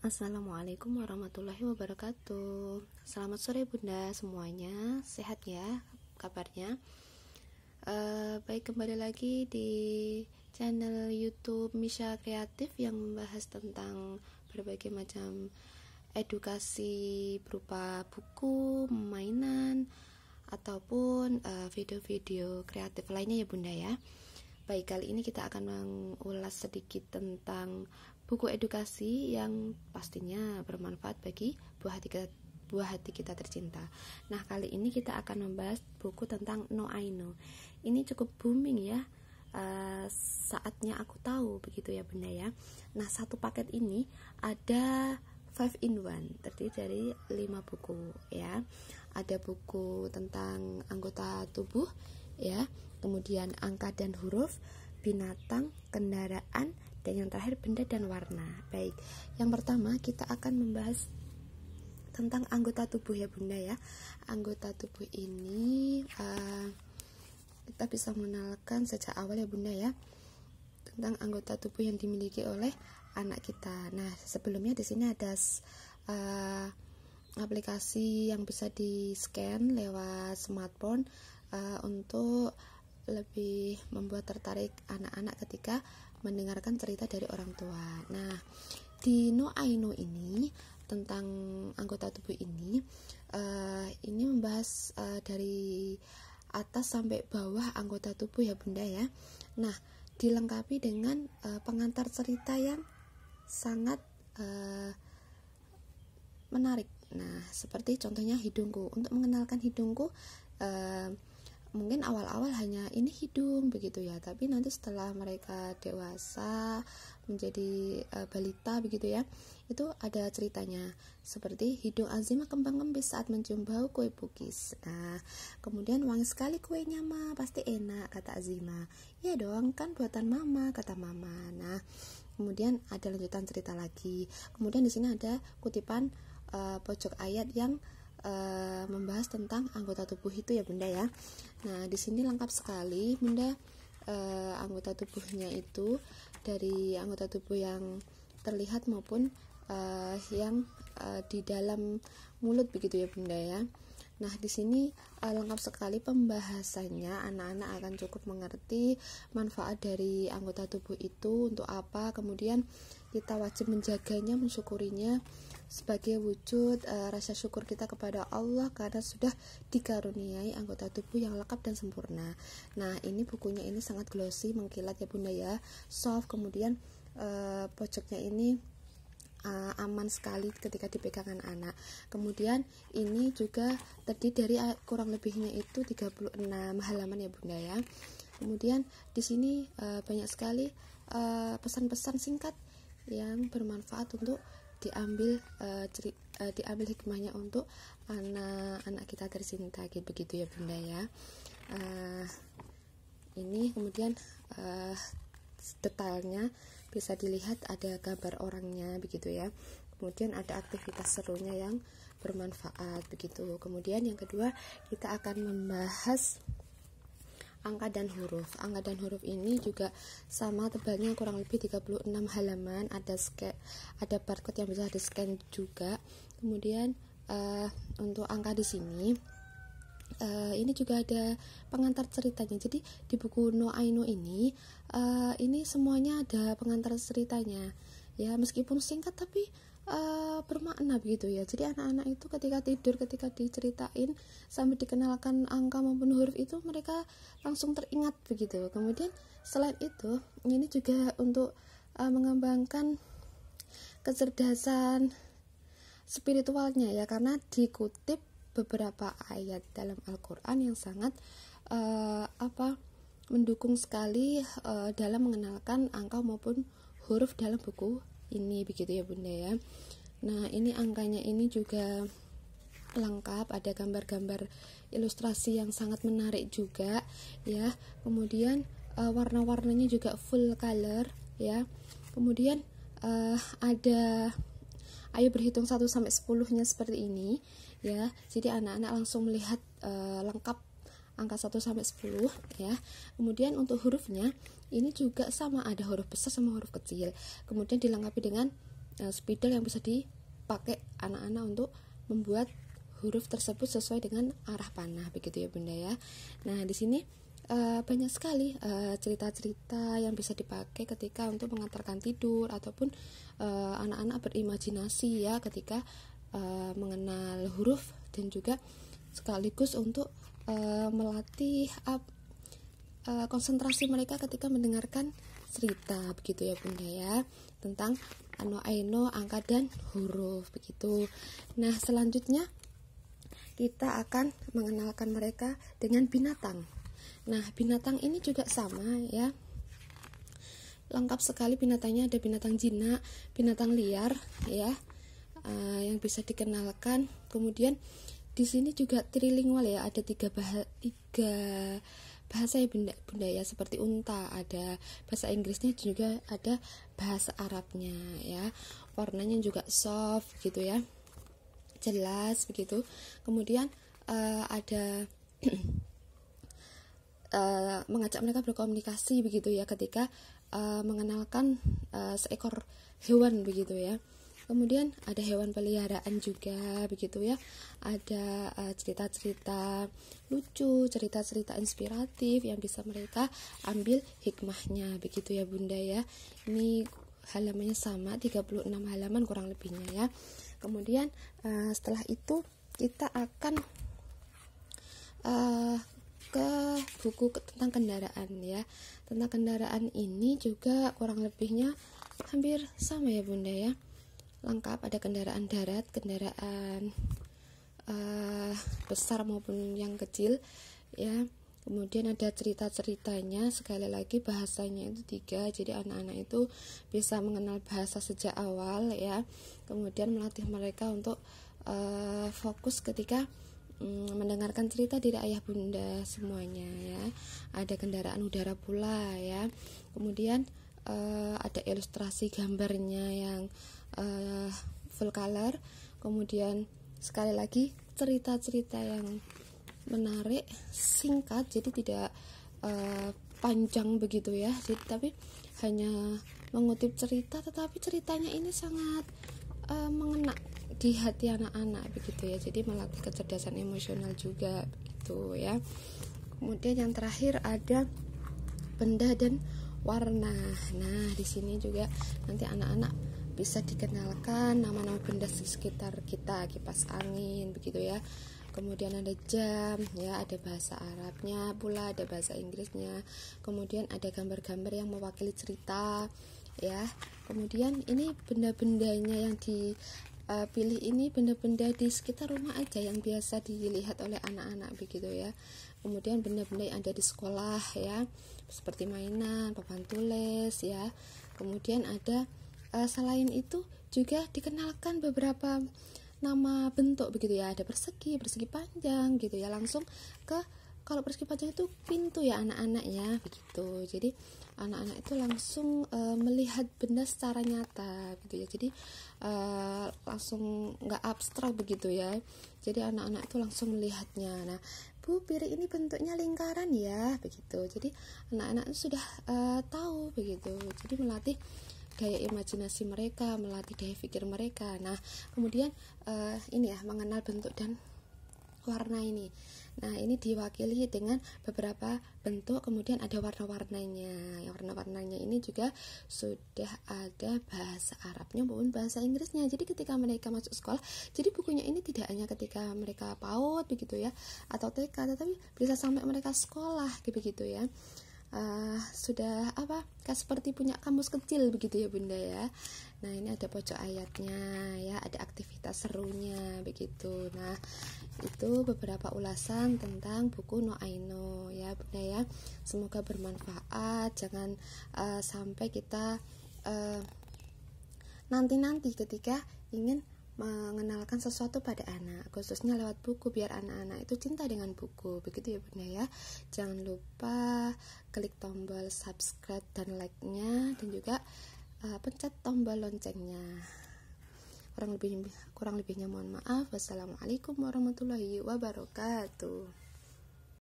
Assalamualaikum warahmatullahi wabarakatuh. Selamat sore Bunda semuanya, sehat ya kabarnya? Baik, kembali lagi di channel YouTube Misha Kreatif yang membahas tentang berbagai macam edukasi berupa buku, mainan, ataupun video-video kreatif lainnya ya Bunda ya. Baik, kali ini kita akan mengulas sedikit tentang buku edukasi yang pastinya bermanfaat bagi buah hati kita tercinta. Nah, kali ini kita akan membahas buku tentang No I Know. Ini cukup booming ya, saatnya aku tahu, begitu ya Bunda ya. Nah, satu paket ini ada 5 in 1, terdiri dari 5 buku ya. Ada buku tentang anggota tubuh ya, kemudian angka dan huruf, binatang, kendaraan, dan yang terakhir benda dan warna. Baik, yang pertama kita akan membahas tentang anggota tubuh ya Bunda ya. Anggota tubuh ini kita bisa mengenalkan sejak awal ya Bunda ya, tentang anggota tubuh yang dimiliki oleh anak kita. Nah, sebelumnya di sini ada aplikasi yang bisa di scan lewat smartphone untuk lebih membuat tertarik anak-anak ketika mendengarkan cerita dari orang tua. Nah, di No I Know ini tentang anggota tubuh ini membahas dari atas sampai bawah anggota tubuh ya Bunda ya. Nah, dilengkapi dengan pengantar cerita yang sangat menarik. Nah, seperti contohnya hidungku. Untuk mengenalkan hidungku, mungkin awal-awal hanya ini hidung begitu ya, tapi nanti setelah mereka dewasa menjadi balita begitu ya, itu ada ceritanya. Seperti hidung Azimah kembang kempis saat mencium bau kue pukis. Nah, kemudian wangi sekali kuenya ma, pasti enak kata Azimah. Iya dong, kan buatan mama kata mama. Nah, kemudian ada lanjutan cerita lagi. Kemudian di sini ada kutipan pojok ayat yang membahas tentang anggota tubuh itu ya Bunda ya. Nah, di sini lengkap sekali Bunda, anggota tubuhnya itu dari anggota tubuh yang terlihat maupun yang di dalam mulut begitu ya Bunda ya. Nah, di sini lengkap sekali pembahasannya, anak-anak akan cukup mengerti manfaat dari anggota tubuh itu untuk apa, kemudian kita wajib menjaganya, mensyukurinya sebagai wujud rasa syukur kita kepada Allah karena sudah dikaruniai anggota tubuh yang lengkap dan sempurna. Nah, ini bukunya ini sangat glossy, mengkilat ya Bunda ya, soft, kemudian pojoknya ini aman sekali ketika dipegang anak. Kemudian ini juga terdiri dari kurang lebihnya itu 36 halaman ya Bunda ya. Kemudian di sini banyak sekali pesan-pesan singkat yang bermanfaat untuk diambil hikmahnya untuk anak-anak kita tercinta begitu ya Bunda ya. Ini kemudian detailnya bisa dilihat, ada gambar orangnya begitu ya. Kemudian ada aktivitas serunya yang bermanfaat begitu. Kemudian yang kedua kita akan membahas angka dan huruf. Angka dan huruf ini juga sama, tebalnya kurang lebih 36 halaman. Ada barcode yang bisa di-scan juga. Kemudian untuk angka di sini ini juga ada pengantar ceritanya. Jadi di buku No I Know ini semuanya ada pengantar ceritanya ya, meskipun singkat tapi bermakna begitu ya. Jadi anak-anak itu ketika tidur, ketika diceritain sambil dikenalkan angka maupun huruf itu, mereka langsung teringat begitu. Kemudian selain itu, ini juga untuk mengembangkan kecerdasan spiritualnya ya, karena dikutip beberapa ayat dalam Al-Quran yang sangat mendukung sekali dalam mengenalkan angka maupun huruf dalam buku ini begitu ya Bunda ya. Nah, ini angkanya ini juga lengkap, ada gambar-gambar ilustrasi yang sangat menarik juga ya. Kemudian warna-warnanya juga full color ya. Kemudian ada ayo berhitung 1 sampai 10-nya seperti ini ya. Jadi anak-anak langsung melihat lengkap angka 1 sampai 10 ya. Kemudian untuk hurufnya ini juga sama, ada huruf besar sama huruf kecil. Kemudian dilengkapi dengan spidol yang bisa dipakai anak-anak untuk membuat huruf tersebut sesuai dengan arah panah, begitu ya Bunda ya. Nah, di sini banyak sekali cerita-cerita yang bisa dipakai ketika untuk mengantarkan tidur, ataupun anak-anak berimajinasi ya ketika mengenal huruf, dan juga sekaligus untuk melatih konsentrasi mereka ketika mendengarkan cerita, begitu ya Bunda ya, tentang ano-aino, angka dan huruf, begitu. Nah, selanjutnya kita akan mengenalkan mereka dengan binatang. Nah, binatang ini juga sama ya, lengkap sekali binatangnya. Ada binatang jinak, binatang liar ya, yang bisa dikenalkan. Kemudian di sini juga trilingual ya, ada tiga bahasa ya Bunda ya, seperti unta, ada bahasa Inggrisnya, juga ada bahasa Arabnya ya. Warnanya juga soft gitu ya, jelas begitu. Kemudian ada mengajak mereka berkomunikasi begitu ya, ketika mengenalkan seekor hewan begitu ya. Kemudian ada hewan peliharaan juga begitu ya, ada cerita-cerita lucu, cerita-cerita inspiratif yang bisa mereka ambil hikmahnya, begitu ya Bunda ya. Ini halamannya sama, 36 halaman kurang lebihnya ya. Kemudian setelah itu kita akan ke buku tentang kendaraan ya. Tentang kendaraan ini juga kurang lebihnya hampir sama ya Bunda ya, lengkap. Ada kendaraan darat, kendaraan besar maupun yang kecil ya. Kemudian ada cerita-ceritanya, sekali lagi bahasanya itu 3, jadi anak-anak itu bisa mengenal bahasa sejak awal ya. Kemudian melatih mereka untuk fokus ketika mendengarkan cerita dari ayah bunda semuanya ya. Ada kendaraan udara pula ya. Kemudian ada ilustrasi gambarnya yang full color. Kemudian sekali lagi cerita-cerita yang menarik, singkat, jadi tidak panjang begitu ya. Jadi tapi hanya mengutip cerita, tetapi ceritanya ini sangat mengena di hati anak-anak begitu ya. Jadi melatih kecerdasan emosional juga begitu ya. Kemudian yang terakhir ada benda dan warna. Nah, di sini juga nanti anak-anak bisa dikenalkan nama-nama benda di sekitar kita, kipas angin begitu ya. Kemudian ada jam ya, ada bahasa Arabnya pula, ada bahasa Inggrisnya. Kemudian ada gambar-gambar yang mewakili cerita ya. Kemudian ini benda-bendanya yang dipilih ini benda-benda di sekitar rumah aja yang biasa dilihat oleh anak-anak begitu ya. Kemudian benda-benda yang ada di sekolah ya, seperti mainan, papan tulis ya. Kemudian ada selain itu juga dikenalkan beberapa nama bentuk begitu ya. Ada persegi panjang gitu ya. Langsung ke, kalau persegi panjang itu pintu ya anak-anak ya begitu. Jadi anak-anak itu langsung melihat benda secara nyata gitu ya. Jadi langsung nggak abstrak begitu ya. Jadi anak-anak itu langsung melihatnya. Nah, Bu, piring ini bentuknya lingkaran ya begitu. Jadi anak-anak itu sudah tahu begitu. Jadi melatih gaya imajinasi mereka, melatih daya pikir mereka. Nah, kemudian ini ya, mengenal bentuk dan warna ini. Nah, ini diwakili dengan beberapa bentuk, kemudian ada warna-warnanya. Warna-warnanya ini juga sudah ada bahasa Arabnya maupun bahasa Inggrisnya. Jadi ketika mereka masuk sekolah, jadi bukunya ini tidak hanya ketika mereka PAUD begitu ya, atau TK, tetapi bisa sampai mereka sekolah begitu ya. Sudah seperti punya kamus kecil begitu ya Bunda ya. Nah, ini ada pojok ayatnya ya, ada aktivitas serunya begitu. Nah, itu beberapa ulasan tentang buku No Aino ya Bunda ya. Semoga bermanfaat. Jangan sampai kita nanti ketika ingin mengenalkan sesuatu pada anak, khususnya lewat buku, biar anak-anak itu cinta dengan buku begitu ya Bunda ya. Jangan lupa klik tombol subscribe dan like-nya, dan juga pencet tombol loncengnya. Kurang lebihnya mohon maaf. Wassalamualaikum warahmatullahi wabarakatuh.